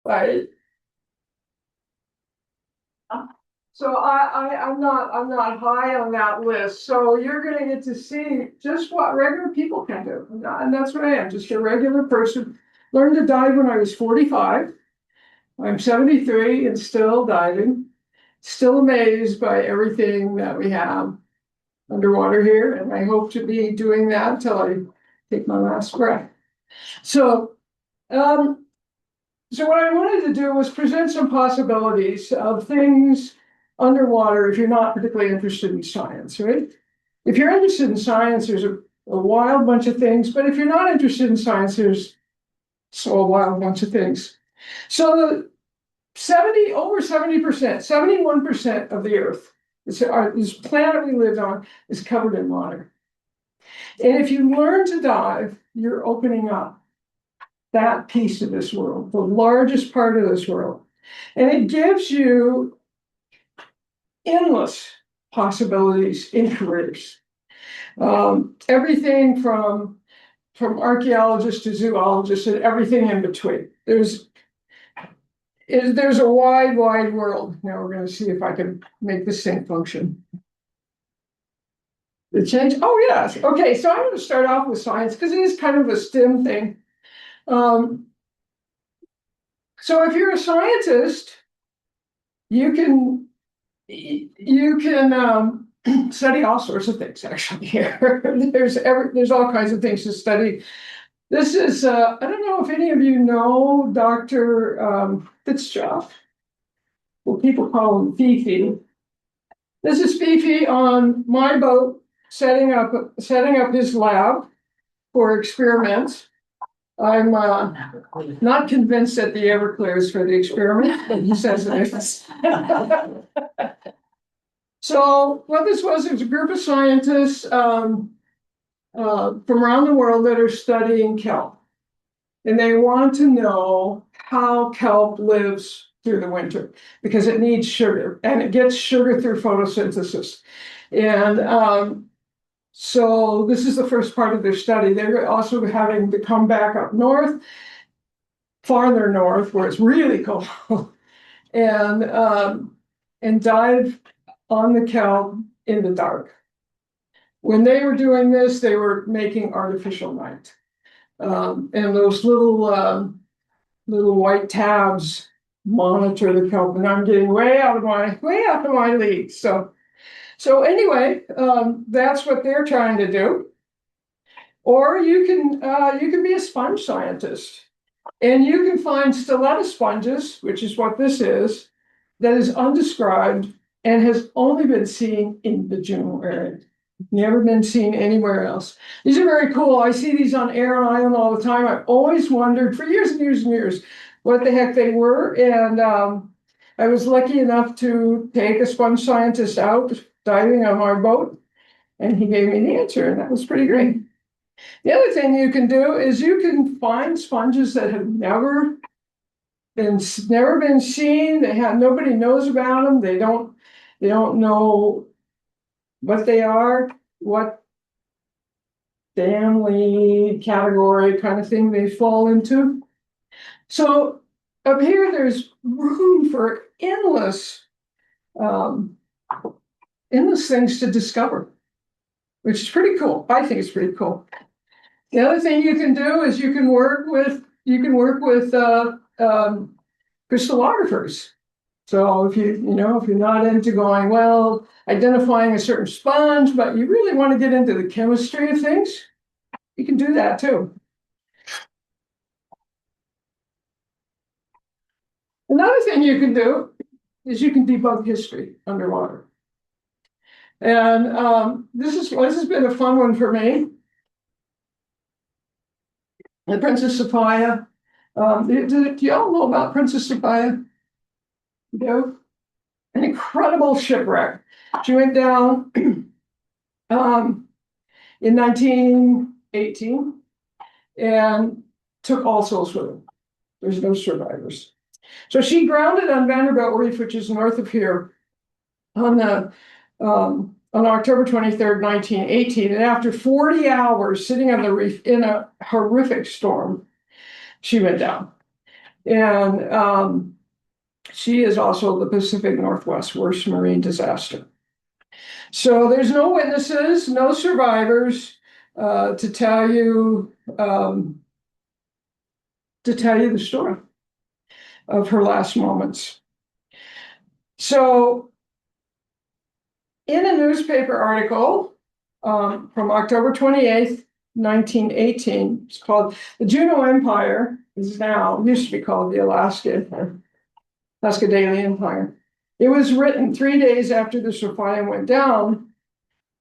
Right. So I'm not high on that list. So you're gonna get to see just what regular people can do. And that's what I am, just a regular person. Learned to dive when I was 45. I'm 73 and still diving. Still amazed by everything that we have underwater here, and I hope to be doing that until I take my last breath. So, so what I wanted to do was present some possibilities of things underwater if you're not particularly interested in science, right? If you're interested in science, there's a wild bunch of things, but if you're not interested in science, there's so a wild bunch of things. So 70%, 71% of the Earth, this planet we live on, is covered in water. And if you learn to dive, you're opening up that piece of this world, the largest part of this world. And it gives you endless possibilities in careers. Everything from archaeologists to zoologists and everything in between. There's a wide world. Now we're going to see if I can make this thing function. The change? Oh, yes. Okay, so I'm going to start off with science because it is kind of a STEM thing. So if you're a scientist, you can study all sorts of things. Actually, here there's all kinds of things to study. This is I don't know if any of you know Dr. Fitzgerald. Well, people call him Fifi. This is Fifi on my boat, setting up his lab for experiments. I'm not convinced that the Everclear is for the experiment, but he says it is. So what this was a group of scientists from around the world that are studying kelp. And they want to know how kelp lives through the winter because it needs sugar and it gets sugar through photosynthesis. And so this is the first part of their study. They're also having to come back up north, farther north, where it's really cold, and dive on the kelp in the dark. When they were doing this, they were making artificial light. And those little white tabs monitor the kelp, and I'm getting way out of my league. So anyway, that's what they're trying to do. Or you can be a sponge scientist, and you can find Stilletta sponges, which is what this is, that is undescribed and has only been seen in the Juneau area. Never been seen anywhere else. These are very cool. I see these on Aran Island all the time. I've always wondered for years and years and years what the heck they were. And I was lucky enough to take a sponge scientist out diving on my boat, and he gave me the answer, and that was pretty great. The other thing you can do is you can find sponges that have never been seen. Nobody knows about them. They don't know what they are, what family category kind of thing they fall into. So up here, there's room for endless things to discover, which is pretty cool. I think it's pretty cool. The other thing you can do is you can work with crystallographers. So if you're not into going, well, identifying a certain sponge, but you really want to get into the chemistry of things, you can do that too. Another thing you can do is you can debug history underwater. And this has been a fun one for me. The Princess Sophia. Do y'all know about Princess Sophia? You know? An incredible shipwreck. She went down in 1918 and took all souls with her. There's no survivors. So she grounded on Vanderbilt Reef, which is north of here, on October 23rd, 1918. And after 40 hours sitting on the reef in a horrific storm, she went down. And she is also the Pacific Northwest worst marine disaster. So there's no witnesses, no survivors to tell you the story of her last moments. So in a newspaper article from October 28th, 1918, it's called The Juneau Empire, is now, used to be called the Alaska Daily Empire. It was written 3 days after the Sophia went down,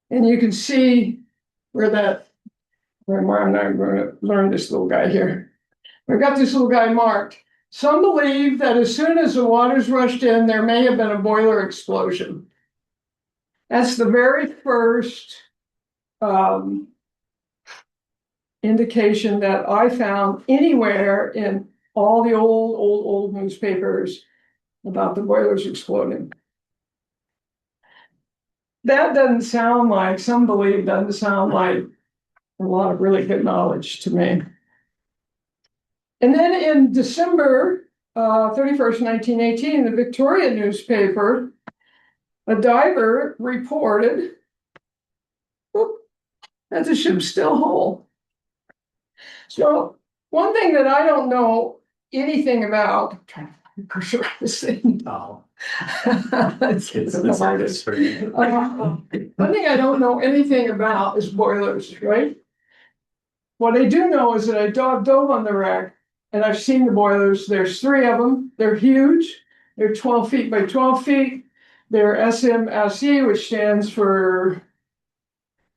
and you can see where I'm going to learn this little guy here. I've got this little guy marked. Some believe that as soon as the waters rushed in, there may have been a boiler explosion. That's the very first indication that I found anywhere in all the old newspapers about the boilers exploding. That doesn't sound like, some believe doesn't sound like a lot of really good knowledge to me. And then in December 31st, 1918, the Victoria newspaper, a diver reported that the ship's still whole. So one thing that I don't know anything about, I'm trying to pursue this thing. Oh, It's the hardest. One thing I don't know anything about is boilers, right? What I do know is that I dove on the wreck and I've seen the boilers. There's 3 of them. They're huge. They're 12 feet by 12 feet. They're SMSE, which stands for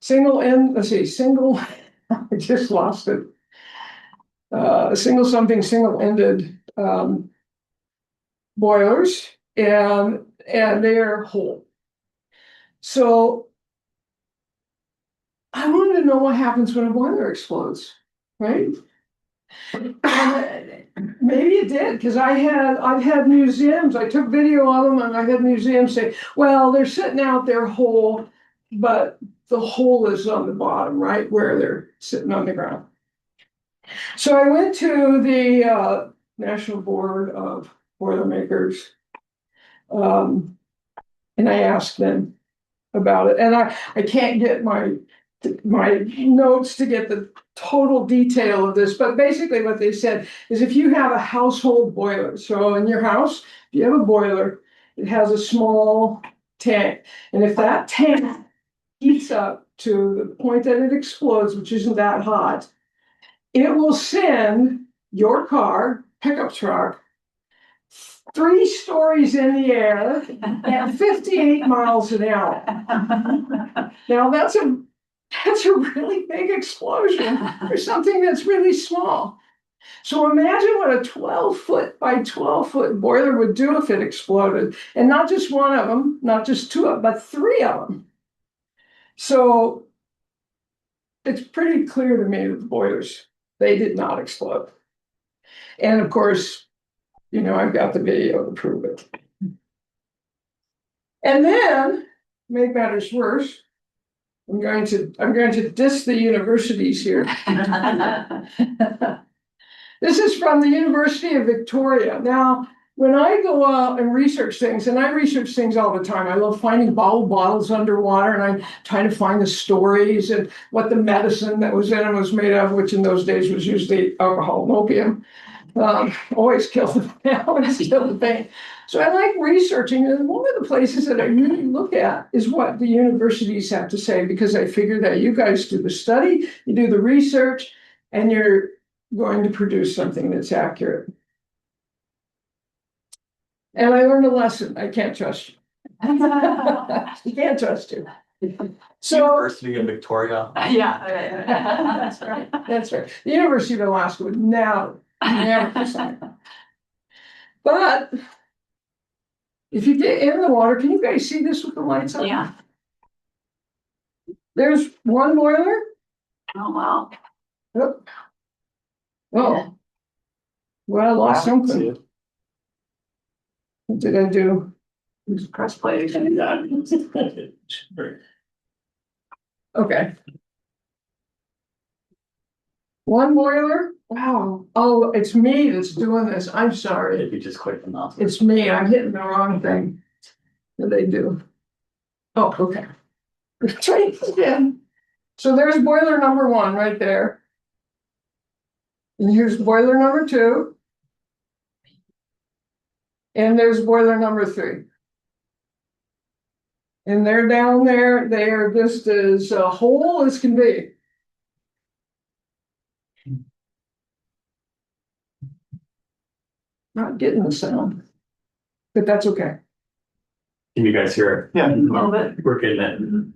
single, I just lost it. Single-ended boilers, and they're whole. So I wanted to know what happens when a boiler explodes, right? Maybe it did, because I've had museums, I took video of them, and I had museums say, well, they're sitting out there whole, but the hole is on the bottom, right, where they're sitting on the ground. So I went to the National Board of Boilermakers, and I asked them about it. And I can't get my notes to get the total detail of this, but basically what they said is if you have a household boiler, so in your house, if you have a boiler, it has a small tank. And if that tank heats up to the point that it explodes, which isn't that hot, it will send your car, pickup truck, 3 stories in the air at 58 miles an hour. Now that's a really big explosion for something that's really small. So imagine what a 12-foot by 12-foot boiler would do if it exploded. And not just one of them, not just 2 of them, but 3 of them. So it's pretty clear to me that the boilers, they did not explode. And of course, I've got the video to prove it. And then, make matters worse, I'm going to diss the universities here. This is from the University of Victoria. Now, when I go out and research things, and I research things all the time, I love finding bottled bottles underwater, and I'm trying to find the stories and what the medicine that was in them was made of, which in those days was usually alcohol and opium. Always kills the pain. So I like researching, and one of the places that I really look at is what the universities have to say, because I figure that you guys do the study, you do the research, and you're going to produce something that's accurate. And I learned a lesson. I can't trust you. You can't trust you. So, University of Victoria. Yeah. That's right. That's right. The University of Alaska would never decide. But if you get in the water, can you guys see this with the lights on? Yeah. There's one boiler. Oh, wow. Oh. Oh. Well, I lost something. What did I do? Just press play again. Okay. One boiler? Wow. Oh, it's me that's doing this. I'm sorry. If you just click the mouse. It's me. I'm hitting the wrong thing. What do they do? Oh, okay. Try it again. So there's boiler number one right there. And here's boiler number two. And there's boiler number three. And they're down there. They are just as whole as can be. Not getting the sound, but that's okay. Can you guys hear it? A Yeah. little bit. We're getting it.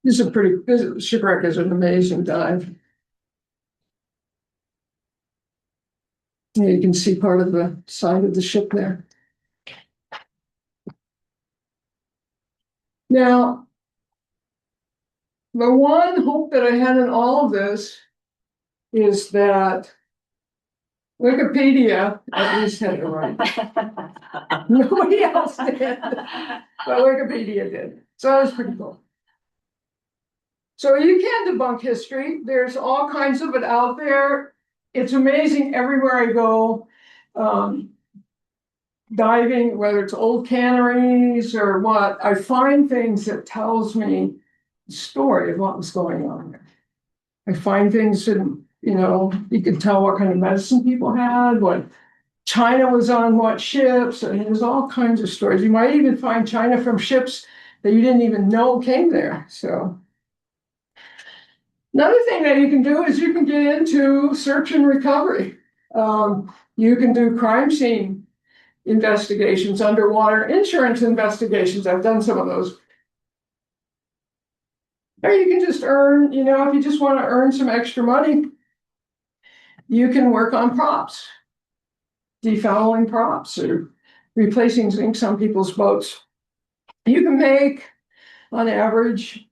This shipwreck is an amazing dive. Yeah, you can see part of the side of the ship there. Now, the one hope that I had in all of this is that Wikipedia at least had it right. Nobody else did, but Wikipedia did. So that was pretty cool. So you can debunk history. There's all kinds of it out there. It's amazing everywhere I go, diving, whether it's old canneries or what, I find things that tells me the story of what was going on there. I find things that, you can tell what kind of medicine people had, what China was on what ships, and there's all kinds of stories. You might even find China from ships that you didn't even know came there. So another thing that you can do is you can get into search and recovery. You can do crime scene investigations, underwater insurance investigations. I've done some of those. Or you can just earn, if you just want to earn some extra money, you can work on props, defouling props or replacing zincs on people's boats. You can make, on average,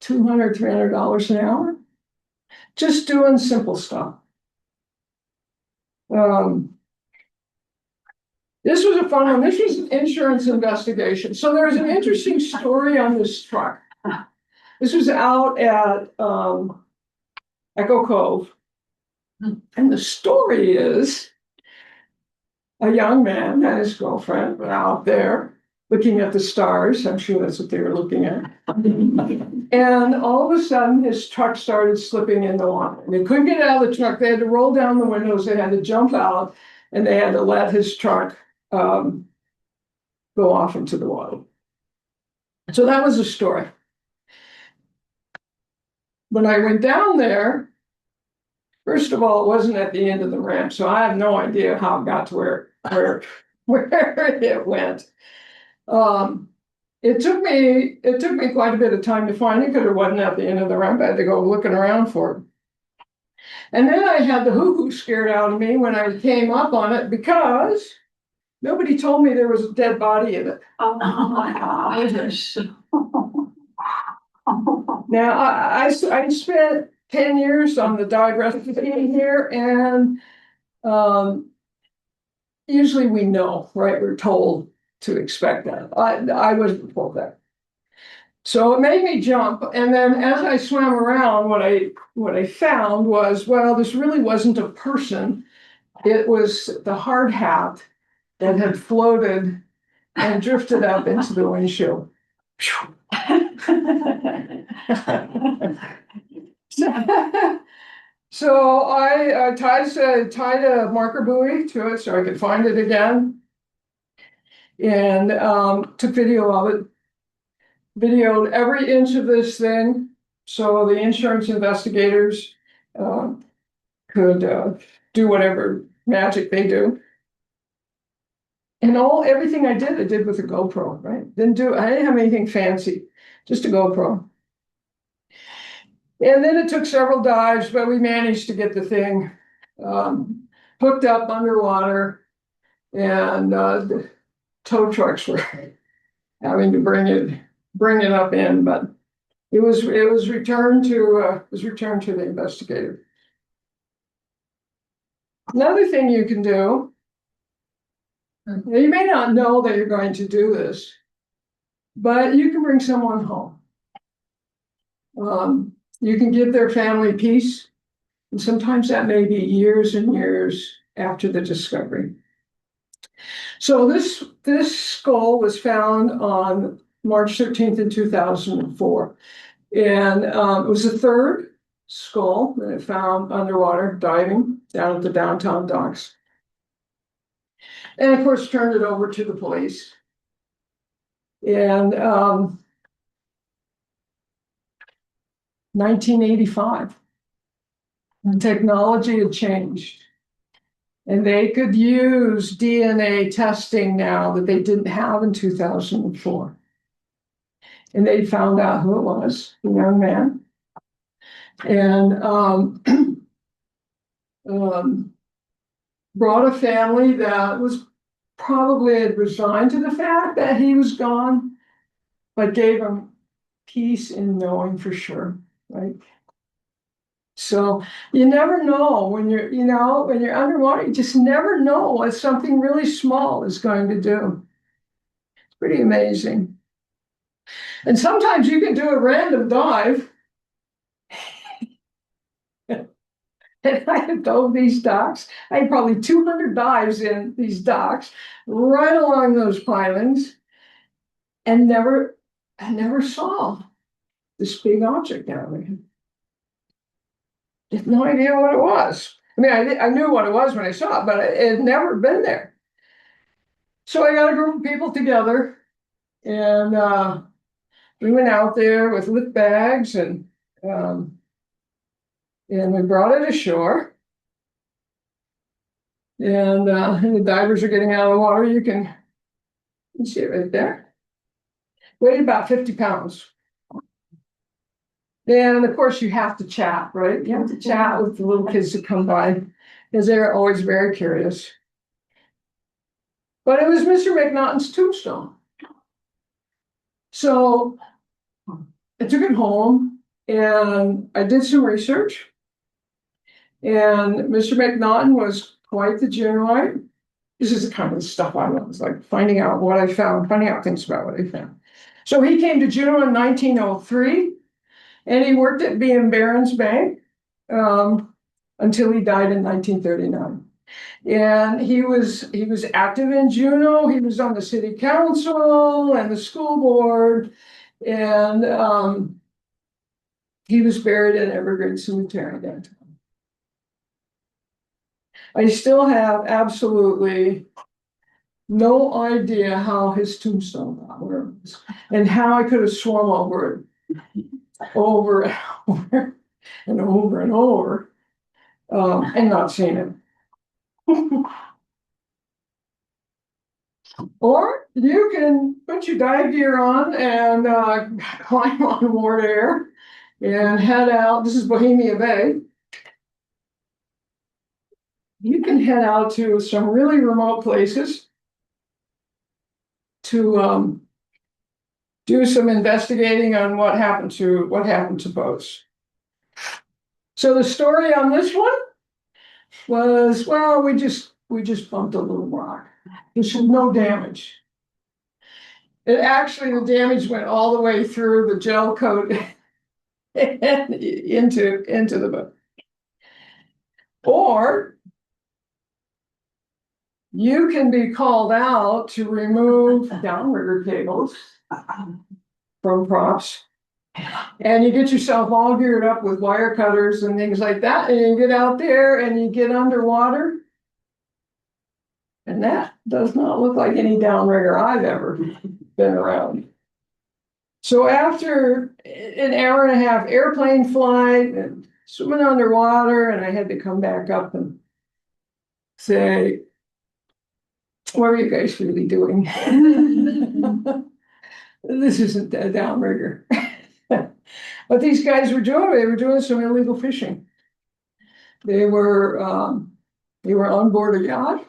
$200, $300 an hour, just doing simple stuff. This was a fun one. This was an insurance investigation. So there's an interesting story on this truck. This was out at Echo Cove. And the story is a young man and his girlfriend were out there looking at the stars. I'm sure that's what they were looking at. And all of a sudden, his truck started slipping in the water. They couldn't get out of the truck. They had to roll down the windows. They had to jump out, and they had to let his truck go off into the water. So that was the story. When I went down there, first of all, it wasn't at the end of the ramp, so I have no idea how it got to where it went. It took me quite a bit of time to find it because it wasn't at the end of the ramp. I had to go looking around for it. And then I had the hoo-hoo scared out of me when I came up on it because nobody told me there was a dead body in it. Oh my gosh. Now, I spent 10 years on the dive rescue team here, and usually we know, right? We're told to expect that. I wasn't told that. So it made me jump. And then as I swam around, what I found was, well, this really wasn't a person. It was the hard hat that had floated and drifted up into the windshield. So I tied a marker buoy to it so I could find it again, and took video of it. Videoed every inch of this thing, so the insurance investigators could do whatever magic they do. And everything I did with a GoPro, right? I didn't have anything fancy, just a GoPro. And then it took several dives, but we managed to get the thing hooked up underwater, and the tow trucks were having to bring it up in, but it was returned to the investigator. Another thing you can do Now, you may not know that you're going to do this, but you can bring someone home. You can give their family peace, and sometimes that may be years and years after the discovery. So this skull was found on March 13th in 2004. And it was the third skull that it found underwater diving down at the downtown docks. And of course, turned it over to the police. And 1985, the technology had changed. And they could use DNA testing now that they didn't have in 2004. And they found out who it was, the young man. And brought a family that was probably resigned to the fact that he was gone, but gave them peace in knowing for sure, right? So you never know when when you're underwater, you just never know what something really small is going to do. It's pretty amazing. And sometimes you can do a random dive. And I have dove these docks. I had probably 200 dives in these docks, right along those pilings, and I never saw this big object down there. I had no idea what it was. I mean, I knew what it was when I saw it, but it had never been there. So I got a group of people together, and we went out there with lift bags, and we brought it ashore. And the divers are getting out of the water. You can see it right there. Weighed about 50 pounds. And of course, you have to chat, right? You have to chat with the little kids that come by, because they're always very curious. But it was Mr. McNaughton's tombstone. So I took it home and I did some research. And Mr. McNaughton was quite the Junoite. This is the kind of stuff I love. It's like finding out what I found, finding out things about what I found. So he came to Juneau in 1903, and he worked at B.M. Barron's Bank until he died in 1939. And he was active in Juneau. He was on the city council and the school board, and he was buried in Evergreen Cemetery downtown. I still have absolutely no idea how his tombstone got where it was, and how I could have swum over it over and over and over and over, and not seen it. Or you can put your dive gear on and climb on board air and head out. This is Bohemia Bay. You can head out to some really remote places to do some investigating on what happened to boats. So the story on this one was, well, we just bumped a little rock. There's no damage. It actually, the damage went all the way through the gel coat and into the boat. Or you can be called out to remove downrigger cables from props, and you get yourself all geared up with wire cutters and things like that, and you get out there and you get underwater, and that does not look like any downrigger I've ever been around. So after an hour and a half airplane flight and swimming underwater, and I had to come back up and say, what are you guys really doing? This isn't a downrigger. What these guys were doing some illegal fishing. They were on board a yacht,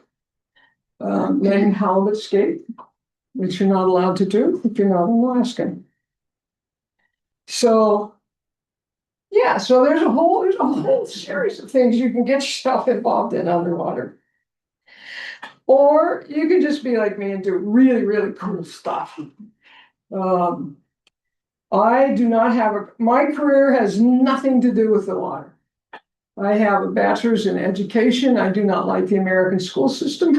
letting halibut escape, which you're not allowed to do if you're not an Alaskan. So, yeah, so there's a whole series of things you can get yourself involved in underwater. Or you can just be like me and do really, really cool stuff. I do not have my career has nothing to do with the water. I have a bachelor's in education. I do not like the American school system.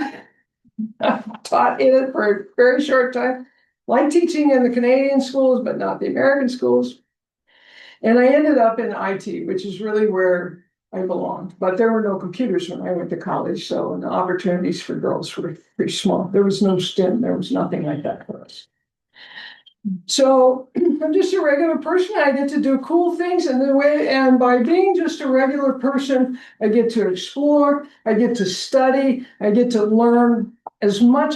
I've taught in it for a very short time. Like teaching in the Canadian schools, but not the American schools. And I ended up in IT, which is really where I belonged. But there were no computers when I went to college, so the opportunities for girls were pretty small. There was no STEM, there was nothing like that for us. So I'm just a regular person. I get to do cool things and by being just a regular person, I get to explore, I get to study, I get to learn as much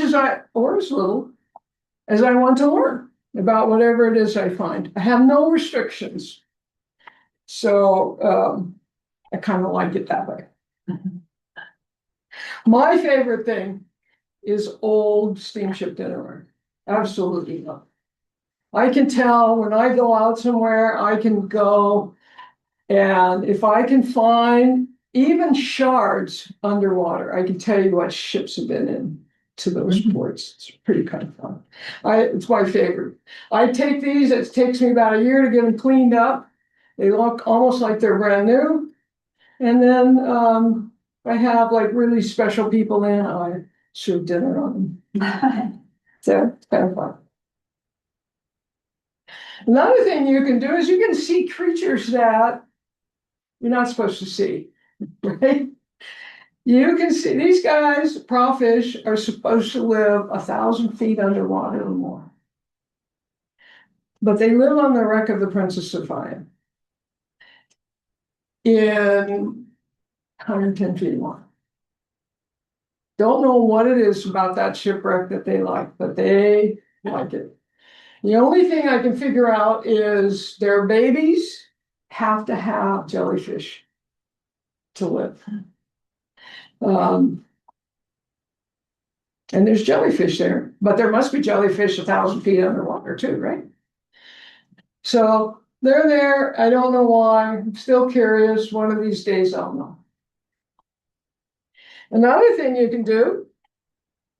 or as little as I want to learn about whatever it is I find. I have no restrictions. So I kind of like it that way. My favorite thing is old steamship dinnerware. Absolutely love. I can tell when I go out somewhere, I can go, and if I can find even shards underwater, I can tell you what ships have been in to those ports. It's pretty kind of fun. It's my favorite. I take these, it takes me about a year to get them cleaned up. They look almost like they're brand new. And then I have like really special people in, I serve dinner on them. So it's kind of fun. Another thing you can do is you can see creatures that you're not supposed to see, right? You can see these guys, crawfish, are supposed to live 1,000 feet underwater or more. But they live on the wreck of the Princess Sophia in 110 feet long. Don't know what it is about that shipwreck that they like, but they like it. The only thing I can figure out is their babies have to have jellyfish to live. And there's jellyfish there, but there must be jellyfish 1,000 feet underwater too, right? So they're there. I don't know why. I'm still curious. One of these days I'll know. Another thing you can do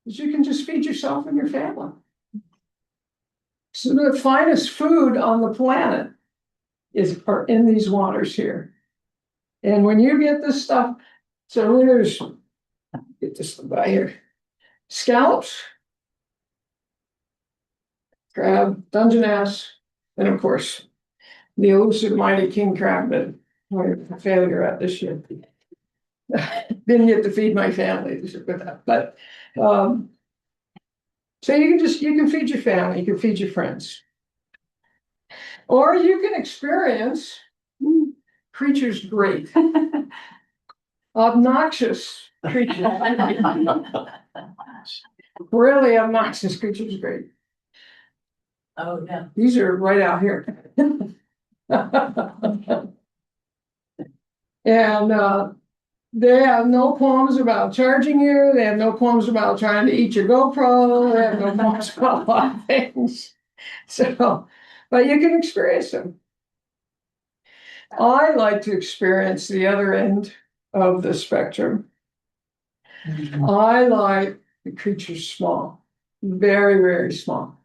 is you can just feed yourself and your family. So the finest food on the planet are in these waters here. And when you get this stuff, so there's, get this by here, scallops, crab, Dungeness, and of course, the elusive mighty king crab that we're a failure at this year. Didn't get to feed my family this year with that, but so you can feed your family, you can feed your friends. Or you can experience creatures great. Obnoxious creatures. Really obnoxious creatures great. Oh, yeah. These are right out here. And they have no qualms about charging you. They have no qualms about trying to eat your GoPro. They have no qualms about a lot of things. So, but you can experience them. I like to experience the other end of the spectrum. I like the creatures small, very, very small.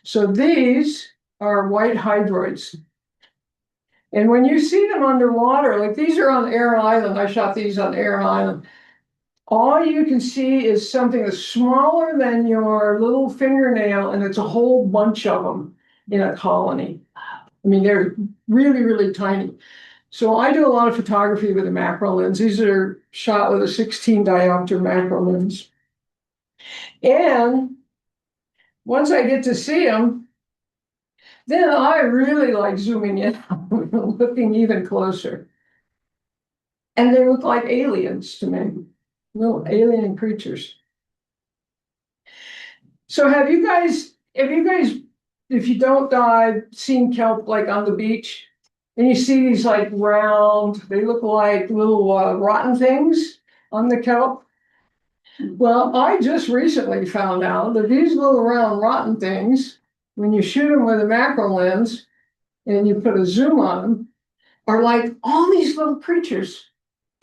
So these are white hydroids. And when you see them underwater, like these are on Air Island, I shot these on Air Island. All you can see is something that's smaller than your little fingernail, and it's a whole bunch of them in a colony. I mean, they're really, really tiny. So I do a lot of photography with a macro lens. These are shot with a 16 diopter macro lens. And once I get to see them, then I really like zooming in, looking even closer. And they look like aliens to me, little alien creatures. So have you guys, if you don't dive, seen kelp like on the beach? And you see these like round, they look like little rotten things on the kelp. Well, I just recently found out that these little round rotten things, when you shoot them with a macro lens and you put a zoom on them, are like all these little creatures,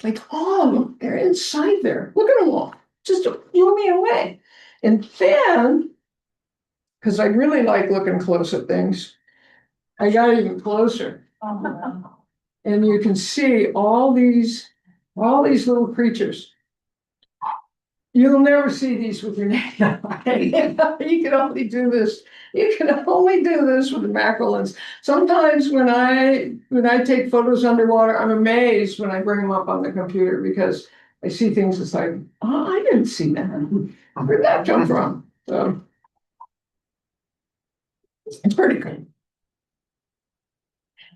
like all of them, they're inside there. Look at them all. just blew me away. And then, because I really like looking close at things, I got even closer. Oh, wow. And you can see all these little creatures. You'll never see these with your naked eye. You can only do this. You can only do this with the macro lens. Sometimes when I take photos underwater, I'm amazed when I bring them up on the computer because I see things that's like, oh, I didn't see that. Where'd that come from? So it's pretty cool.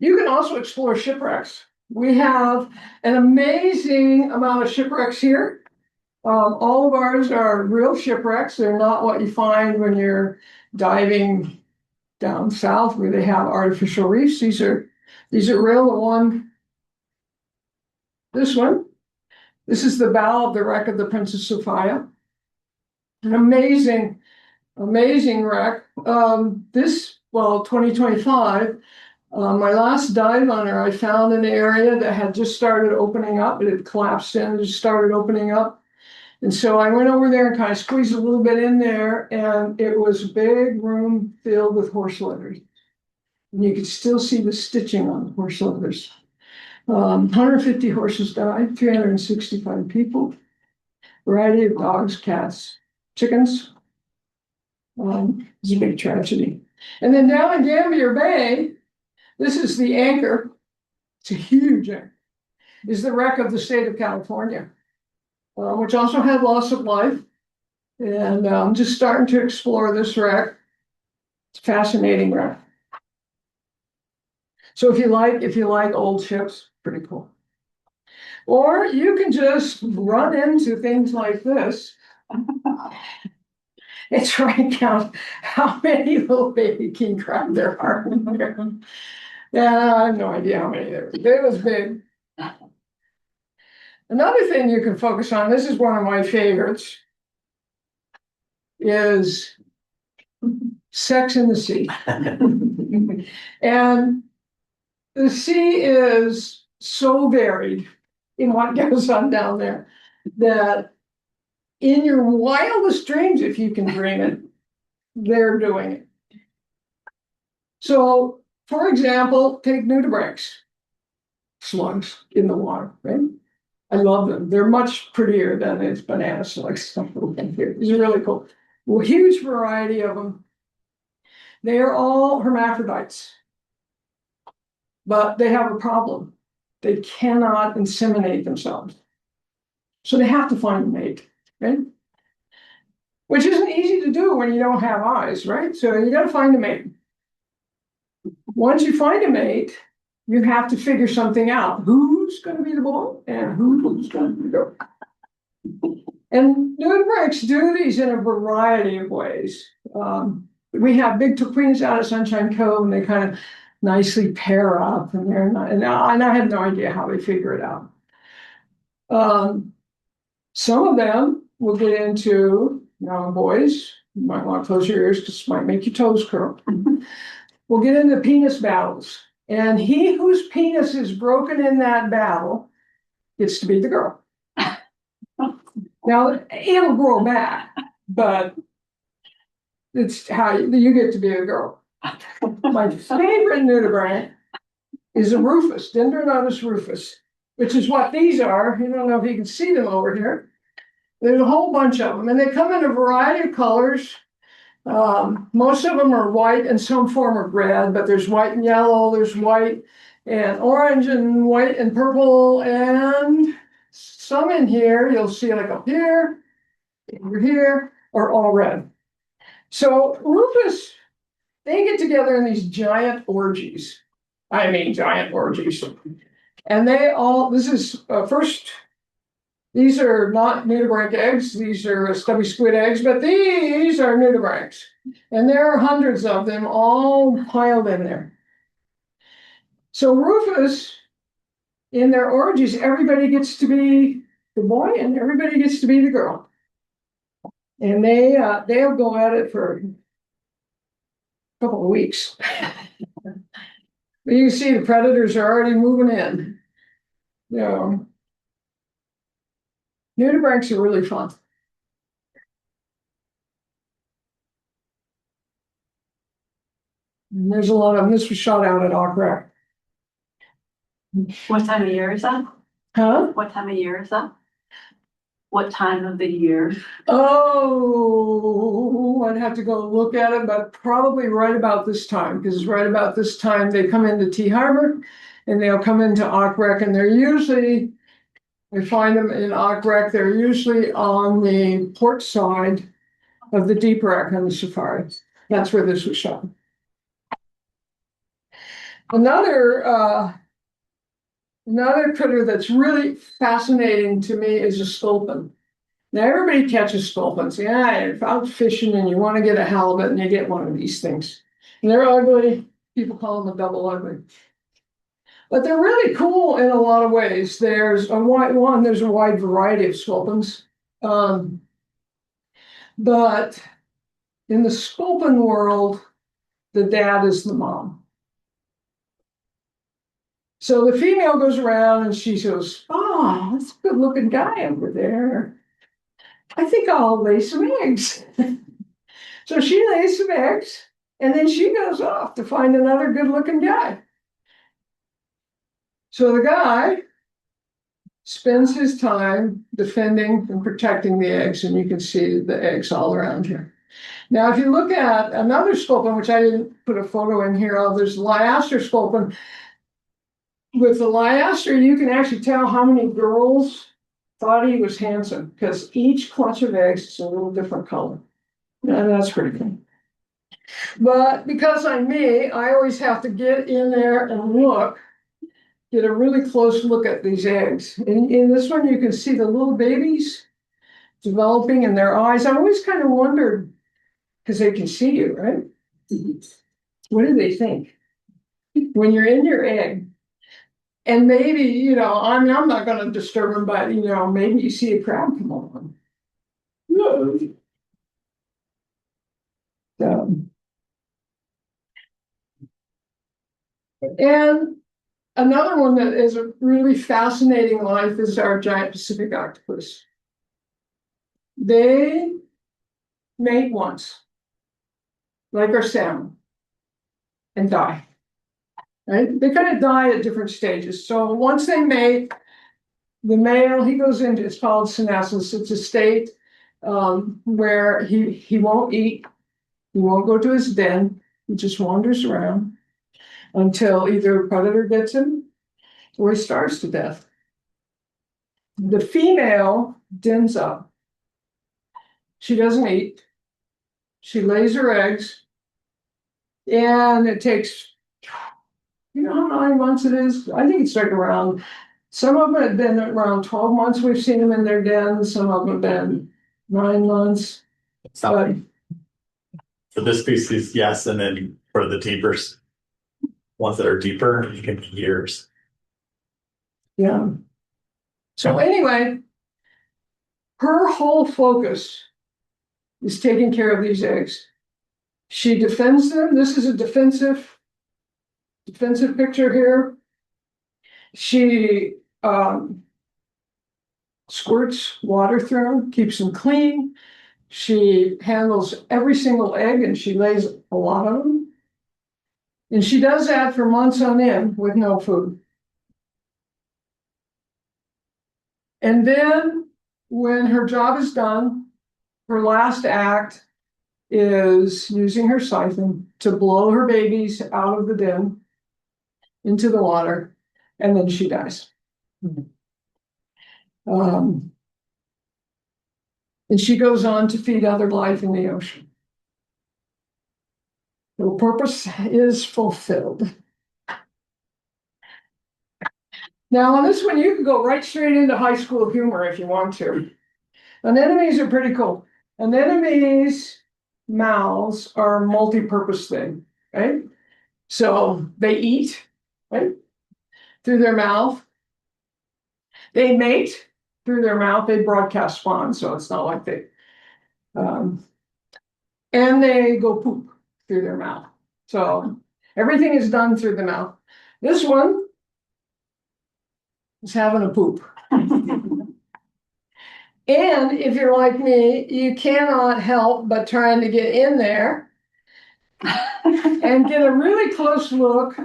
You can also explore shipwrecks. We have an amazing amount of shipwrecks here. All of ours are real shipwrecks. They're not what you find when you're diving down south where they have artificial reefs. These are real. This one, this is the bow of the wreck of the Princess Sophia. An amazing wreck. 2025. My last dive on her, I found an area that had just started opening up. It had collapsed in, just started opening up. And so I went over there and kind of squeezed a little bit in there, and it was a big room filled with horse leathers. And you could still see the stitching on the horse leathers. 150 horses died, 365 people, variety of dogs, cats, chickens. It's a big tragedy. And then down in Gambier Bay, this is the anchor. It's a huge anchor. Is the wreck of the state of California. Which also had loss of life. And I'm just starting to explore this wreck. It's a fascinating wreck. So if you like old ships, pretty cool. Or you can just run into things like this and try and count how many little baby king crab there are. Yeah, I have no idea how many there were. It was big. Another thing you can focus on, this is one of my favorites, is Sex in the Sea. And the sea is so varied in what goes on down there that in your wildest dreams, if you can dream it, they're doing it. So, for example, take nudibranchs, slugs in the water, right? I love them. They're much prettier than its banana slugs. These are really cool. Well, huge variety of them. They are all hermaphrodites, but they have a problem. They cannot inseminate themselves. So they have to find a mate, right? Which isn't easy to do when you don't have eyes, right? So you got to find a mate. Once you find a mate, you have to figure something out. Who's going to be the boy and who's going to be the girl? And nudibranchs do these in a variety of ways. We have big turquoise out at Sunshine Cove, and they kind of nicely pair up, and they're not, and I have no idea how they figure it out. Some of them will get into young boys. You might want to close your ears because it might make your toes curl. We'll get into penis battles. And he whose penis is broken in that battle gets to be the girl. Now, it'll grow back, but it's how you get to be a girl. My favorite nudibranch is a rufous, Dendronotus rufus, which is what these are. I don't know if you can see them over here. There's a whole bunch of them, and they come in a variety of colors. Most of them are white and some form of red, but there's white and yellow, there's white and orange and white and purple, and some in here, you'll see like up here, over here, are all red. So rufus, they get together in these giant orgies. I mean, giant orgies. And this is first, these are not nudibranch eggs, these are stubby squid eggs, but these are nudibranchs. And there are hundreds of them all piled in there. So rufus, in their orgies, everybody gets to be the boy and everybody gets to be the girl. And they'll go at it for a couple of weeks. But you can see the predators are already moving in. Nudibranchs are really fun. And there's a lot of them. This was shot out at Aquac. What time of year is that? Huh? What time of year is that? What time of the year? Oh, I'd have to go look at it, but probably right about this time, because right about this time they come into T Harbor and they'll come into Aquac, and they're usually, we find them in Aquac, they're usually on the port side of the deep wreck on the Safari. That's where this was shot. Another critter that's really fascinating to me is a sculpin. Now, everybody catches sculpins. Yeah, you're out fishing and you want to get a halibut and you get one of these things. And they're ugly. People call them a double ugly. But they're really cool in a lot of ways. There's a wide variety of sculpins. But in the sculpin world, the dad is the mom. So the female goes around and she goes, "Oh, that's a good looking guy over there. I think I'll lay some eggs." So she lays some eggs and then she goes off to find another good looking guy. So the guy spends his time defending and protecting the eggs, and you can see the eggs all around here. Now, if you look at another sculpin, which I didn't put a photo in here of, there's Liaster sculpin. With the Liaster, you can actually tell how many girls thought he was handsome, because each clutch of eggs is a little different color. And that's pretty cool. But because I'm me, I always have to get in there and get a really close look at these eggs. In this one, you can see the little babies developing in their eyes. I always kind of wondered, because they can see you, right? What do they think when you're in your egg? And maybe, I'm not going to disturb them, but, maybe you see a crab come on. No. And another one that is a really fascinating life is our giant Pacific octopus. They mate once, like our salmon, and die. Right? They kind of die at different stages. So once they mate, the male, he goes into, it's called senescence. It's a state where he won't eat, he won't go to his den, he just wanders around until either a predator gets him or he starves to death. The female dens up. She doesn't eat. She lays her eggs. And it takes, how many months it is? I think it's like around, some of them have been around 12 months. We've seen them in their dens. Some of them have been 9 months. But For this species, yes, and then for the deepers, ones that are deeper, it can be years. yeah. So anyway, her whole focus is taking care of these eggs. She defends them. This is a defensive picture here. She squirts water through them, keeps them clean. She handles every single egg, and she lays a lot of them. And she does that for months on end with no food. And then when her job is done, her last act is using her siphon to blow her babies out of the den into the water, and then she dies. And she goes on to feed other life in the ocean. Her purpose is fulfilled. Now, on this one, you can go right straight into high school humor if you want to. Anemones are pretty cool. Anemones' mouths are a multi-purpose thing, right? So they eat, right? Through their mouth. They mate through their mouth. They broadcast spawn, so it's not like they... and they go poop through their mouth. So everything is done through the mouth. This one is having a poop. And if you're like me, you cannot help but trying to get in there and get a really close look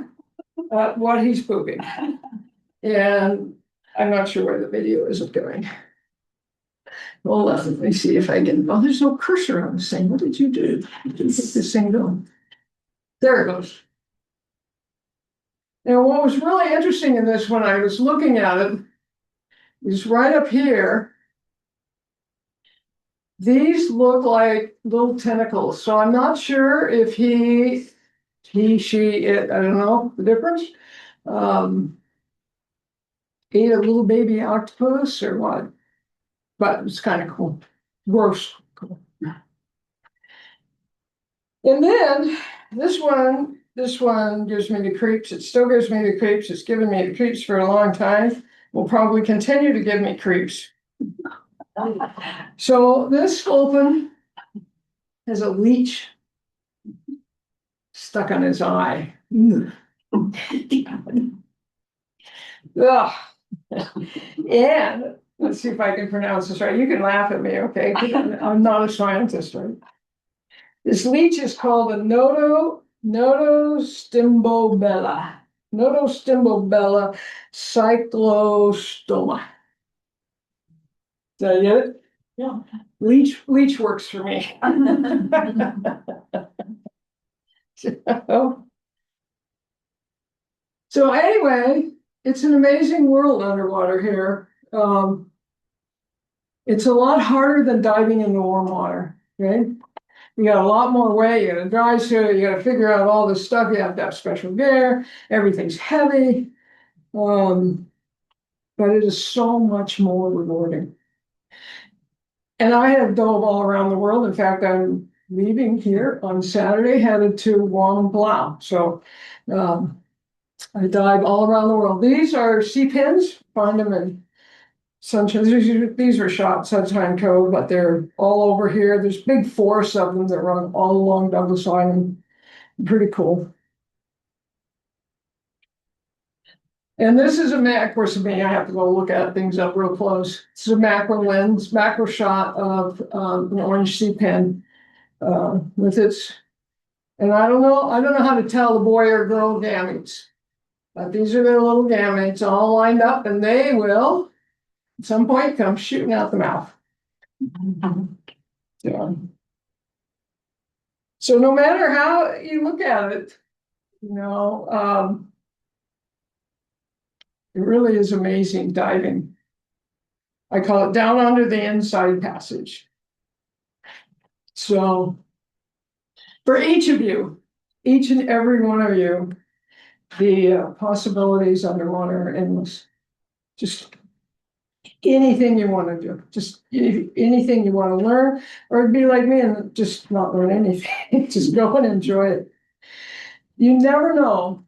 at what he's pooping. And I'm not sure where the video is going. Hold on, let me see if I can, oh, there's no cursor on this thing. What did you do? Get this thing going. There it goes. Now, what was really interesting in this when I was looking at it is right up here. These look like little tentacles, so I'm not sure if she, it, I don't know the difference. Ate a little baby octopus or what, but it's kind of cool. Gross. Cool. And then this one gives me the creeps. It still gives me the creeps. It's given me the creeps for a long time. Will probably continue to give me creeps. So this sculpin has a leech stuck on his eye. Ugh. And let's see if I can pronounce this right. You can laugh at me, okay? I'm not a scientist, right? This leech is called a notostimbobella. Notostimbobella cyclostoma. Did I get it? Yeah. Leech works for me. So anyway, it's an amazing world underwater here. It's a lot harder than diving in the warm water, okay? You got a lot more weight, you gotta dry suit, you gotta figure out all this stuff, you have to have special gear, everything's heavy. But it is so much more rewarding. And I have dove all around the world. In fact, I'm leaving here on Saturday, headed to Guam and Palau. So I dive all around the world. These are sea pins, find them in Sunshine. These were shot in Sunshine Cove, but they're all over here. There's big forests of them that run all along Douglas Island. Pretty cool. And this is a macro, of course, me, I have to go look at things up real close. This is a macro lens, macro shot of an orange sea pen with its, and I don't know how to tell the boy or girl gametes, but these are their little gametes all lined up, and they will at some point come shooting out the mouth. Yeah. So no matter how you look at it, it really is amazing diving. I call it down under the inside passage. So for each of you, each and every one of you, the possibilities underwater are endless. Just anything you want to do, just anything you want to learn, or be like me and just not learn anything. Just go and enjoy it. You never know.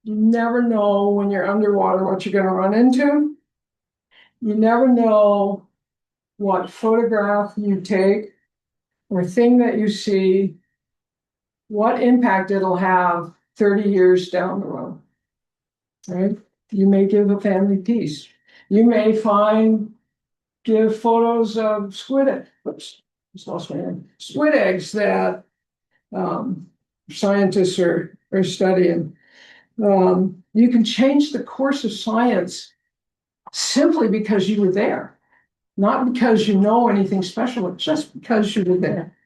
You never know when you're underwater what you're going to run into. You never know what photograph you take or thing that you see, what impact it'll have 30 years down the road, right? You may give a family peace. You may give photos of squid eggs that scientists are studying. You can change the course of science simply because you were there, not because you know anything special, but just because you were there.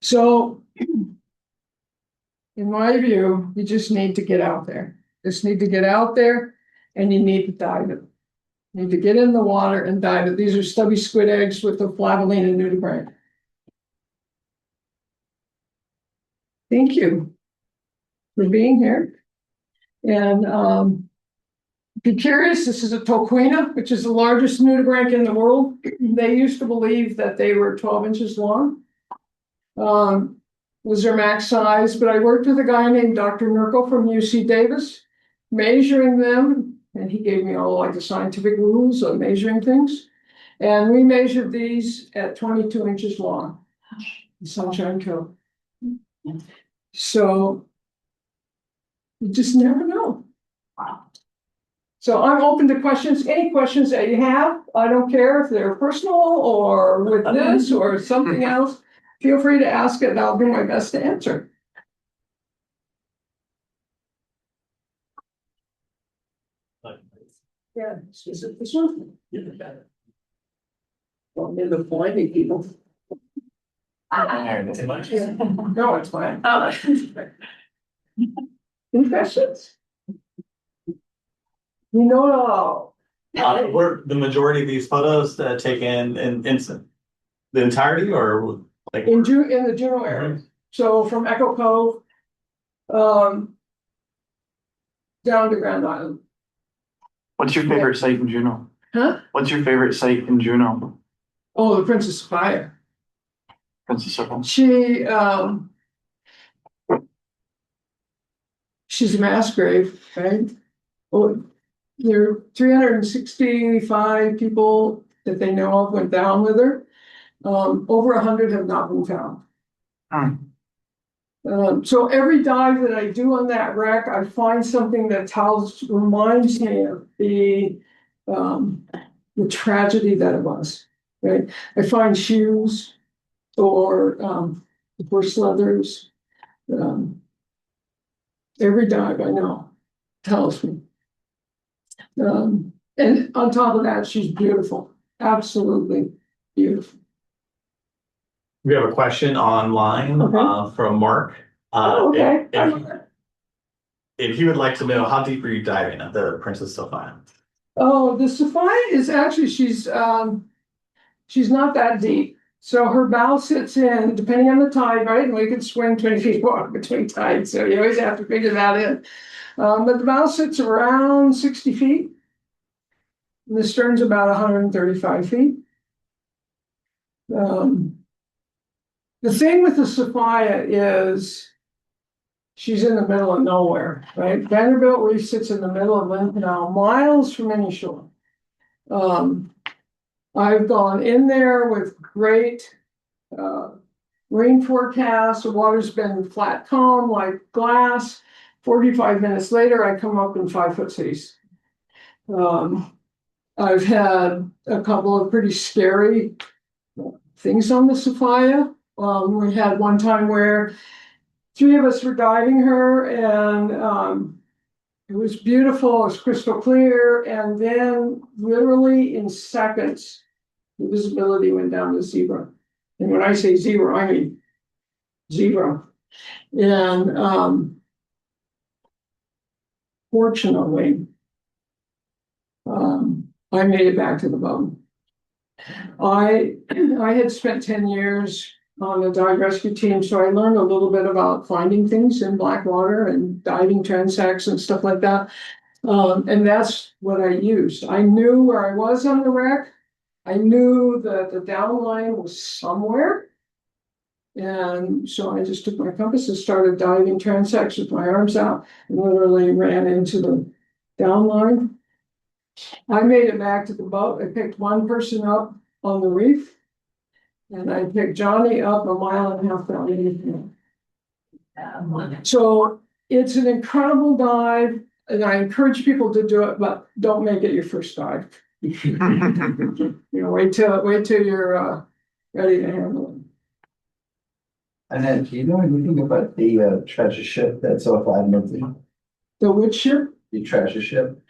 So, in my view, you just need to get out there. Just need to get out there, and you need to dive it. You need to get in the water and dive it. These are stubby squid eggs with the flavolina nudibranch. Thank you for being here. And if you're curious, this is a toquina, which is the largest nudibranch in the world. They used to believe that they were 12 inches long. Was their max size, but I worked with a guy named Dr. Merkel from UC Davis, measuring them, and he gave me all like the scientific rules of measuring things. And we measured these at 22 inches long, in Sunshine Cove. So you just never know. Wow. So I'm open to questions, any questions that you have. I don't care if they're personal or with this or something else. feel free to ask it, and I'll do my best to answer. Yeah, is it this one? Well, near the pointy people. Too much. No, it's fine. Oh. Any questions? You know it all. Were the majority of these photos taken in instant, the entirety or like? In the Juneau area, so from Echo Cove. Down to Grand Island, What's your favorite site in Juneau? huh? What's your favorite site in Juneau? Oh, the Princess Sophia. Princess Circle. She's a mass grave, right? Oh, there are 365 people that they know of went down with her. Over 100 have not been found. So every dive that I do on that wreck, I find something that reminds me of the tragedy that it was, right? I find shoes or horse leathers. Every dive I know tells me. And on top of that, she's beautiful, absolutely beautiful. We have a question online from Mark. Oh, okay. If he would like to know, how deep are you diving at the Princess Sophia? Oh, the Sophia is actually, she's not that deep. So her bow sits in, depending on the tide, right? And we can swim 20 feet water between tides. So you always have to figure that in. But the bow sits around 60 feet. And the stern's about 135 feet. The thing with the Sophia is she's in the middle of nowhere, right? Vanderbilt Reef sits in the middle of Lynn Canal, miles from any shore. I've gone in there with great rain forecasts. The water's been flat calm like glass. 45 minutes later, I come up in 5 foot seas. I've had a couple of pretty scary things on the Sophia. We had one time where 3 of us were diving her, and it was beautiful, it was crystal clear, and then literally in seconds, the visibility went down to zero. And when I say zero, I mean zero. And fortunately, I made it back to the boat. I had spent 10 years on the dive rescue team, so I learned a little bit about finding things in black water and diving transects and stuff like that. And that's what I used. I knew where I was on the wreck. I knew that the downline was somewhere. And so I just took my compass and started diving transects with my arms out and literally ran into the downline. I made it back to the boat. I picked one person up on the reef, and I picked Johnny up 1.5 miles down the reef. So it's an incredible dive, and I encourage people to do it, but don't make it your first dive. Wait till you're ready to handle it. And then, do you know anything about the treasure ship that's off Edmonton? The which ship? The treasure ship?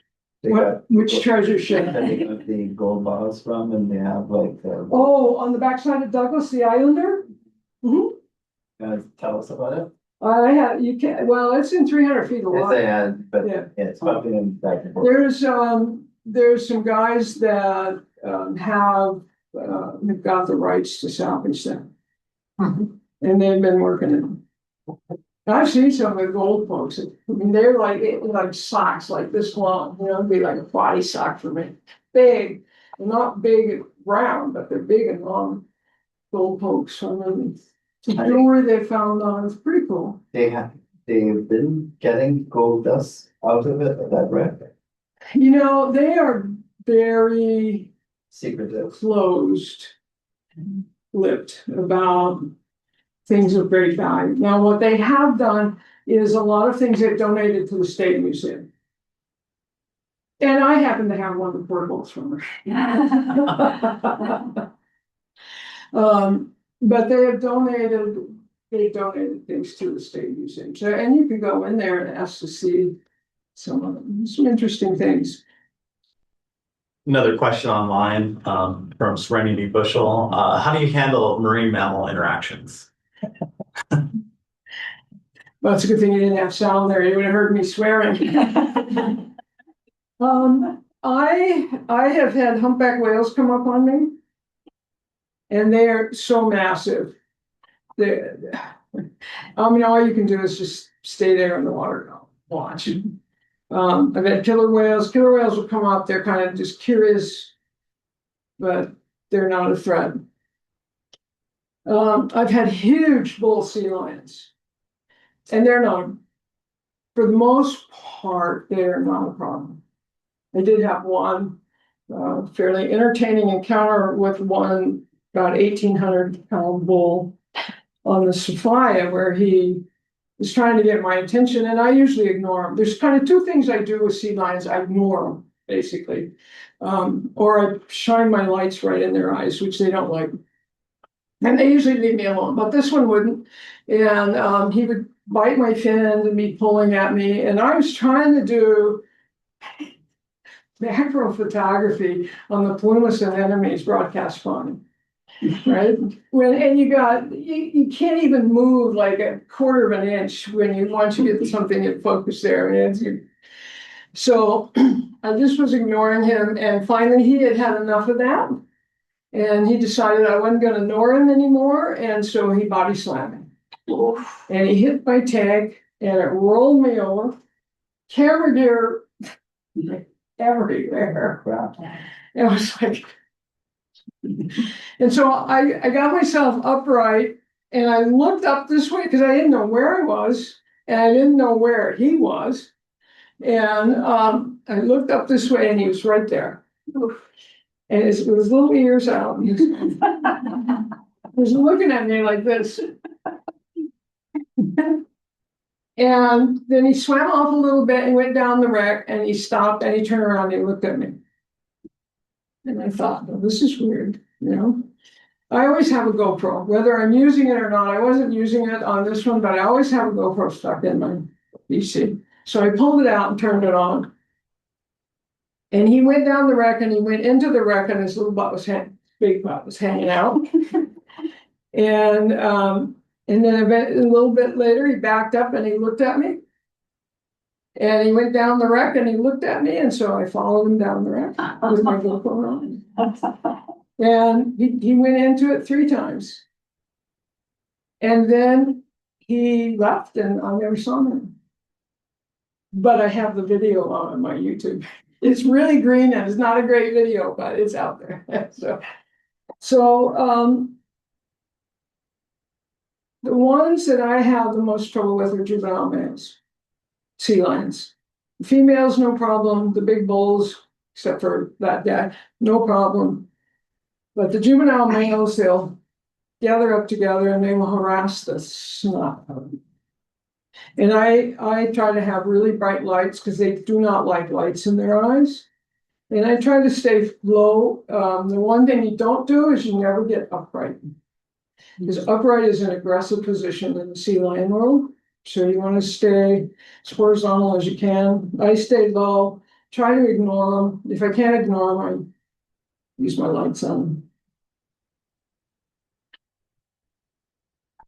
Which treasure ship? They got the gold bars from, and they have like. Oh, on the backside of Douglas, the Islander? Tell us about it. It's in 300 feet of Yes, water. they had, but Yeah. it's bumping in back and forth. There's some guys that have got the rights to salvage them. And they've been working it. I've seen some of the gold folks. I mean, they're like socks like this long, it'd be like a body sock for me. Big, not big and round, but they're big and long gold pokes. The jewelry they found on is pretty cool. They've been getting gold dust out of it, that wreck. They are very Secretive. closed lipped about things of great value. Now, what they have done is a lot of things they've donated to the State Museum. And I happen to have one of the portables from her. But they donated things to the state museum, so, and you can go in there and ask to see some interesting things. Another question online, from Serenity Bushel, how do you handle marine mammal interactions? Well, it's a good thing you didn't have sound there, you would have heard me swearing. I have had humpback whales come up on me. And they are so massive. All you can do is just stay there in the water and watch. I've had killer whales. Killer whales will come up, they're kind of just curious, but they're not a threat. I've had huge bull sea lions. And they're not, for the most part, they're not a problem. I did have one fairly entertaining encounter with one about 1,800-pound bull on the Sophia, where he was trying to get my attention, and I usually ignore him. There's kind of two things I do with sea lions. I ignore them, basically. Or I shine my lights right in their eyes, which they don't like. And they usually leave me alone, but this one wouldn't. And he would bite my fin and be pulling at me, and I was trying to do macro photography on the Plumas anemones broadcast fauna, right? And you can't even move like a quarter of an inch once you get something in focus there. So I just was ignoring him, and finally he had had enough of that, and he decided I wasn't going to ignore him anymore, and so he body slammed me. And he hit my tag, and it rolled me over. Camera gear everywhere. It was like, and so I got myself upright, and I looked up this way because I didn't know where I was, and I didn't know where he was. And I looked up this way, and he was right there. And his little ears out. He was looking at me like this. And then he swam off a little bit and went down the wreck, and he stopped and he turned around and he looked at me. And I thought, well, this is weird, I always have a GoPro, whether I'm using it or not. I wasn't using it on this one, but I always have a GoPro stuck in my PC. So I pulled it out and turned it on. And he went down the wreck, and he went into the wreck, and his little big butt was hanging out. And then a little bit later, he backed up and he looked at me. And he went down the wreck and he looked at me, and so I followed him down the wreck with my GoPro on. And he went into it 3 times. And then he left, and I never saw him. But I have the video on my YouTube. It's really green, and it's not a great video, but it's out there. So the ones that I have the most trouble with are juvenile males, sea lions. The females, no problem. The big bulls, except for that guy, no problem. But the juvenile males, they'll gather up together and they will harass the snot out of them. And I try to have really bright lights because they do not like lights in their eyes. And I try to stay low. The one thing you don't do is you never get upright. Because upright is an aggressive position in the sea lion world. So you want to stay as horizontal as you can. I stay low, try to ignore them. If I can't ignore them, I use my lights on them.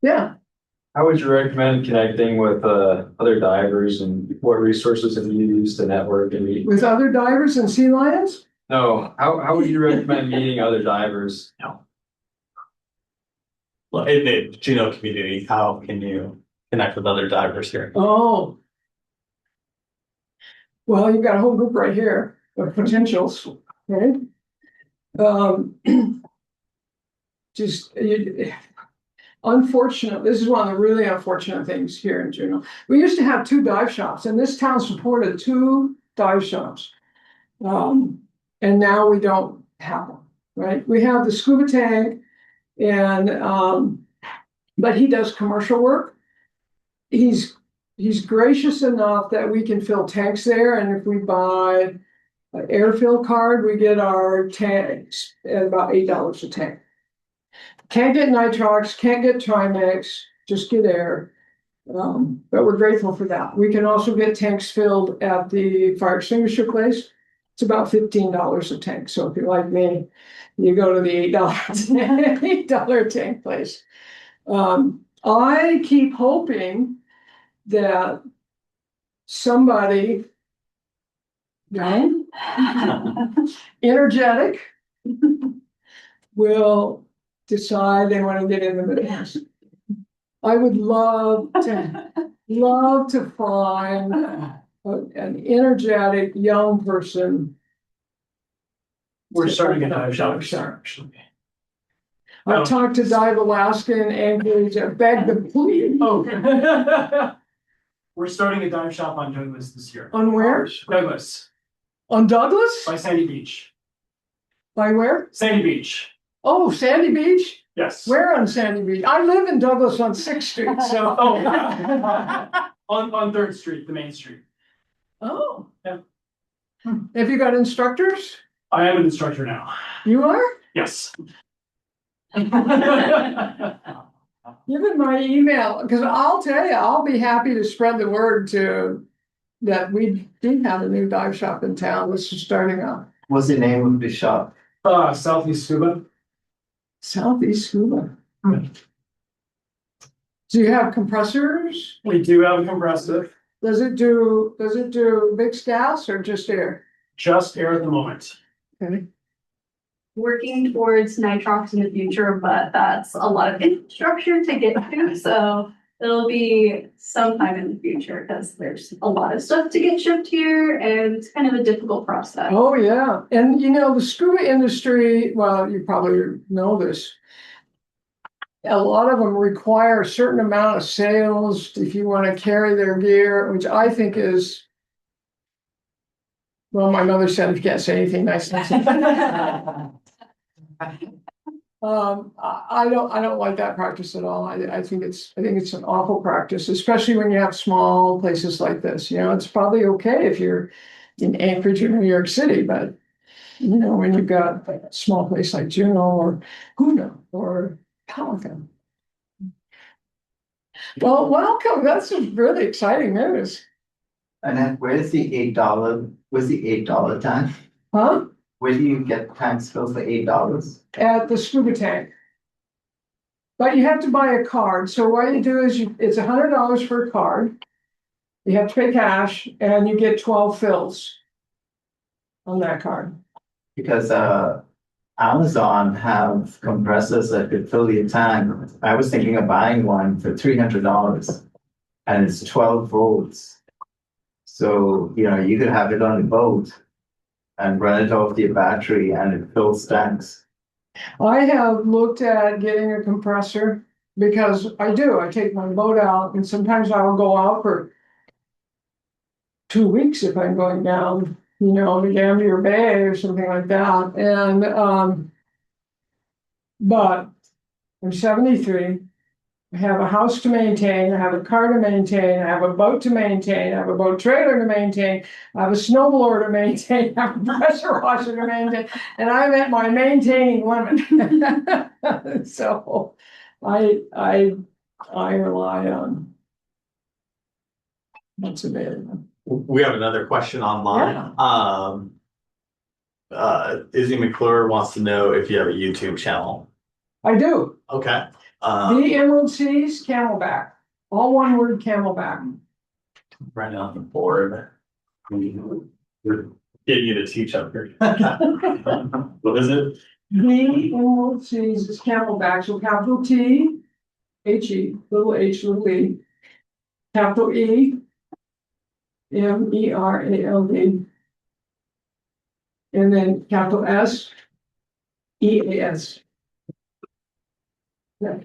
Yeah. How would you recommend connecting with other divers, and what resources have you used to network and meet? With other divers and sea lions? No, how would you recommend meeting other divers? Well, in the Juneau community, how can you connect with other divers here? Oh. Well, you've got a whole group right here of potentials, right? Unfortunate. This is one of the really unfortunate things here in Juneau. We used to have 2 dive shops, and this town supported 2 dive shops. And now we don't have them, right? We have the scuba tank, and but he does commercial work. He's gracious enough that we can fill tanks there, and if we buy an air fill card, we get our tanks at about $8 a tank. Can't get nitrox, can't get Trimex, just get air. But we're grateful for that. We can also get tanks filled at the fire extinguisher place. It's about $15 a tank, so if you're like me, you go to the $8 tank place. I keep hoping that somebody young, energetic, will decide they want to get in the business. I would love to find an energetic young person. We're starting a dive shop, actually. I've talked to Dive Alaska and Anchorage, I begged them, please. Oh. We're starting a dive shop on Douglas this year. On where? Douglas, On Douglas? by Sandy Beach. By where? Sandy Beach, Oh, Sandy Beach? yes. Where on Sandy Beach? I live in Douglas on 6th Street, so. Oh. On 3rd Street, the main street. Oh. Yeah. Have you got instructors? I am an instructor now. You are? Yes. Give it my email, because I'll tell you, I'll be happy to spread the word that we do have a new dive shop in town. This is starting up. What's the name of the shop? Southeast Scuba. Southeast Scuba. Do you have compressors? We do have a compressor, Does it do mixed gas or just air? just air at the moment. Okay. Working towards nitrox in the future, but that's a lot of infrastructure to get to, so it'll be sometime in the future, because there's a lot of stuff to get shipped here, and it's kind of a difficult process. Oh, yeah. And the scuba industry, well, you probably know this. A lot of them require a certain amount of sales if you want to carry their gear, which I think is, well, my mother said, if you can't say anything nice. I don't like that practice at all. I think it's an awful practice, especially when you have small places like this. It's probably okay if you're in Anchorage or New York City, but when you've got a small place like Juneau or Hoona or Pelican. Well, welcome. That's some really exciting news. And then where's the $8 tank? Huh? Where do you get tanks filled for $8? At the scuba tank. But you have to buy a card. So what you do is it's $100 for a card. You have to pay cash and you get 12 fills on that card. Because Amazon have compressors that could fill your tank. I was thinking of buying one for $300 and it's 12 volts. So, you could have it on a boat and run it off your battery and it fills tanks. I have looked at getting a compressor because I take my boat out and sometimes I will go out for 2 weeks if I'm going down, to Gambier Bay or something like that. And, but I'm 73. I have a house to maintain, I have a car to maintain, I have a boat to maintain, I have a boat trailer to maintain, I have a snowblower to maintain, I have a pressure washer to maintain, and I'm at my maintaining limit. So I rely on what's available. We have another question online. Izzy McClure wants to know if you have a YouTube channel. I do. Okay. The Emerald Seas Camelback, all one word, Camelback. Right on the board. We're getting you to teach up here. What is it? The Emerald Seas is Camelback, so capital T, H-E, little h, little e, capital E, M-E-R-A-L-D, and then capital S, E-A-S. Yeah.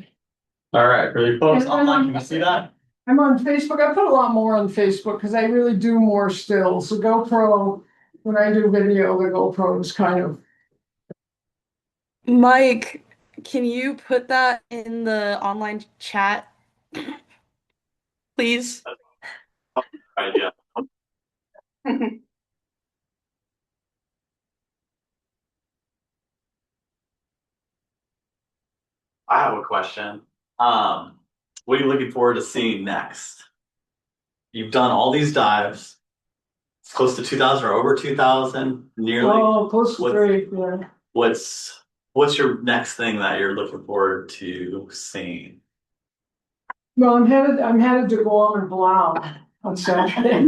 All right, for you folks online, can you see that? I'm on Facebook. I put a lot more on Facebook because I really do more still. So GoPro, when I do video, the GoPro is kind of. Mike, can you put that in the online chat? Please? Idea. I have a question. What are you looking forward to seeing next? You've done all these dives. It's close to 2,000 or over 2,000, nearly. Oh, close to What- 3, yeah. What's your next thing that you're looking forward to seeing? Well, I'm headed to Guam and Palau on Saturday.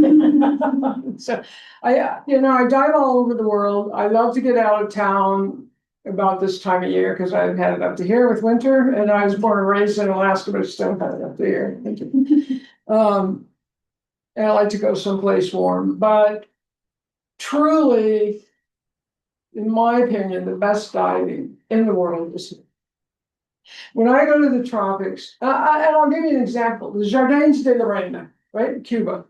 So I dive all over the world. I love to get out of town about this time of year because I've had it up to here with winter, and I was born and raised in Alaska, but I still had it up to here. And I like to go someplace warm, but truly, in my opinion, the best diving in the world is here. When I go to the tropics, and I'll give you an example, the Jardins de la Reina, right, in Cuba.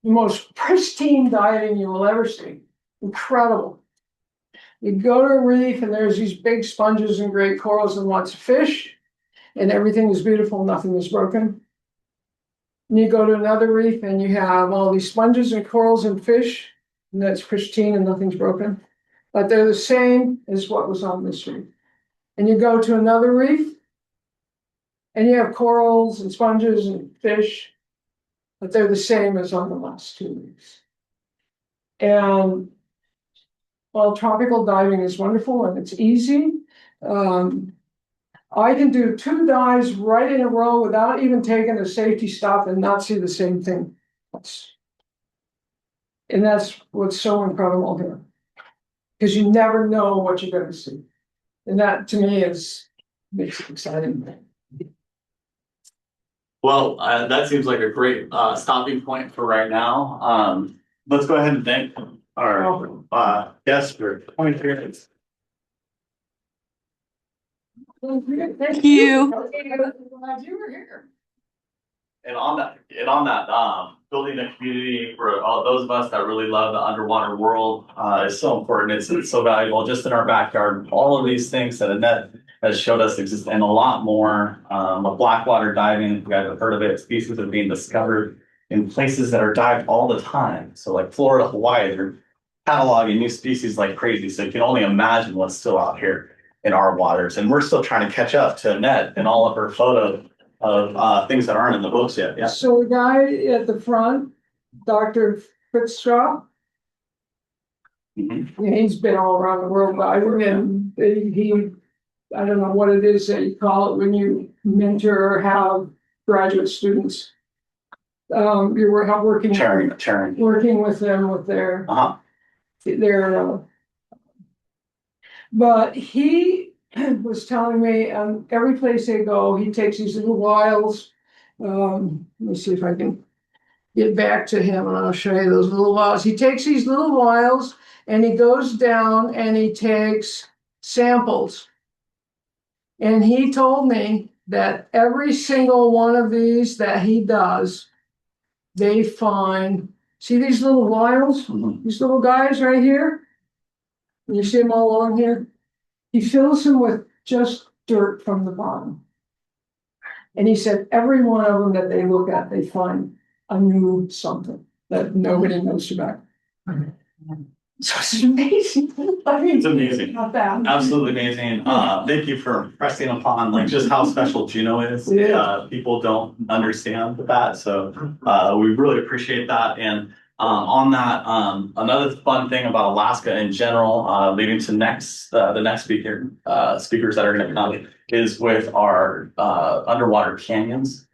The most pristine diving you will ever see. Incredible. You go to a reef and there's these big sponges and great corals and lots of fish, and everything is beautiful, nothing is broken. And you go to another reef and you have all these sponges and corals and fish, and that's pristine and nothing's broken. But they're the same as what was on this reef. And you go to another reef, and you have corals and sponges and fish, but they're the same as on the last 2 reefs. And while tropical diving is wonderful and it's easy, I can do 2 dives right in a row without even taking a safety stop and not see the same thing. And that's what's so incredible here. Because you never know what you're going to see. And that to me makes it exciting. Well, that seems like a great stopping point for right now. Let's go ahead and thank our guests for coming here. Thank you. Glad you were here. And on that, building a community for all those of us that really love the underwater world is so important. It's so valuable just in our backyard. All of these things that Annette has showed us exist and a lot more. With blackwater diving, if you guys have heard of it, species are being discovered in places that are dived all the time. So like Florida, Hawaii, they're cataloging new species like crazy. So you can only imagine what's still out here in our waters. And we're still trying to catch up to Annette and all of her photos of things that aren't in the books yet. Yeah. So the guy at the front, Dr. Fitzstraw, he's been all around the world diving, and he, I don't know what it is that you call it when you mentor or have graduate students. You're working with them with their but he was telling me every place they go, he takes these little vials. Let me see if I can get back to him and I'll show you those little vials. He takes these little vials and he goes down and he takes samples. And he told me that every single one of these that he does, they find, see these little vials, these little guys right here? You see them all along here? He fills them with just dirt from the bottom. And he said every one of them that they look at, they find a new something that nobody knows about. So it's amazing. I mean, It's amazing. Not bad. Absolutely amazing. Thank you for pressing upon like just how special Juneau is. Yeah. People don't understand that, so we really appreciate that. And on that, another fun thing about Alaska in general, leading to the next speakers that are going to come is with our underwater canyons.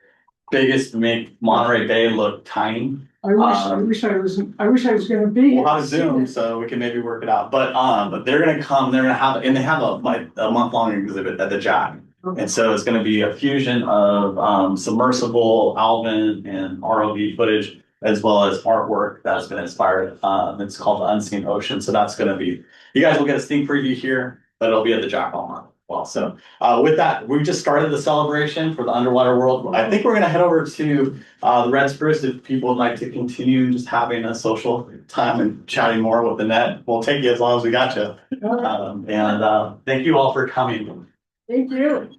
Biggest to make Monterey Bay look tiny. I wish I was going to be. We'll have a Zoom, so we can maybe work it out. But they're going to come. They're going to have, and they have a month-long exhibit at the Jack. And so it's going to be a fusion of submersible, Alvin, and ROV footage, as well as artwork that's been inspired. It's called The Unseen Ocean. So that's going to be, you guys will get a sneak preview here, but it'll be at the Jack all month. Well, so with that, we just started the celebration for the underwater world. I think we're going to head over to the Red Spruce if people would like to continue just having a social time and chatting more with Annette. We'll take you as long as we got you. And thank you all for coming. Thank you.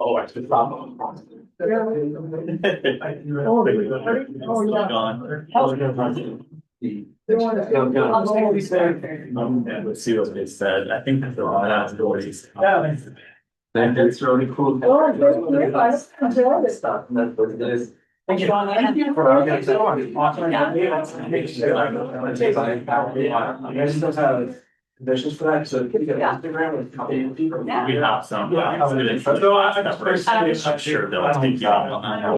Oh, I should stop. Oh, yeah. Gone. Let's see what they said. I think that's what he said. Yeah. That's really cool. Oh, good, I enjoyed it. Stuff, and that's what it is. Thank you. Thank you. You guys still have conditions for that, so. Yeah. Instagram with copy of people. Yeah. We have some. Yeah. I'm sure they'll take you on.